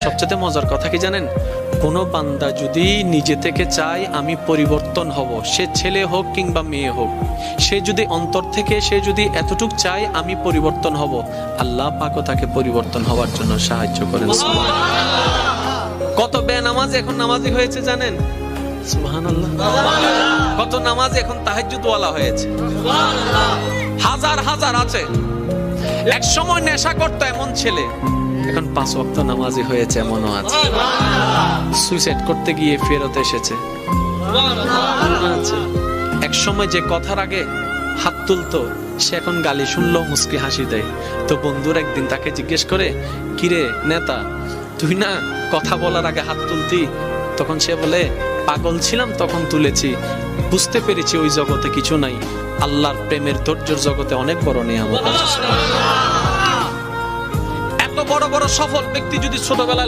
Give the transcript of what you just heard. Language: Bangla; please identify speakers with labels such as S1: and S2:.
S1: সবচেয়ে মজার কথা কি জানেন, কোনো বান্দা যদি নিজে থেকে চায় আমি পরিবর্তন হব, সে ছেলে হোক কিংবা মেয়ে হোক, সে যদি অন্তর থেকে সে যদি এতটুক চায় আমি পরিবর্তন হব, আল্লাহ পাকও তাকে পরিবর্তন হওয়ার জন্য সাহায্য করেন। কত বেনামাজ এখন নামাজি হয়েছে জানেন? সুবহানাল্লাহ। কত নামাজ এখন তাহাজ্জুদ ওয়ালা হয়েছে, হাজার হাজার আছে। এক সময় নেশা করতো এমন ছেলে, এখন 5 ওয়াক্ত নামাজি হয়েছে এমনও আছে। সুইসাইড করতে গিয়ে ফেরত এসেছে। এক সময় যে কথার আগে হাত তুলতো, সে এখন গালি শুনলো মুস্কি হাসি দেয়। তো বন্ধুর একদিন তাকে জিজ্ঞেস করে, কিরে নেতা, তুই না কথা বলার আগে হাত তুলতি? তখন সে বলে, পাগল ছিলাম তখন তুলেছি, বুঝতে পেরেছি ওই জগতে কিছু নাই, আল্লাহর প্রেমের ধৈর্যের জগতে অনেক বড় নিয়ামত আছে। এত বড় বড় সফল ব্যক্তি যদি ছোটবেলায়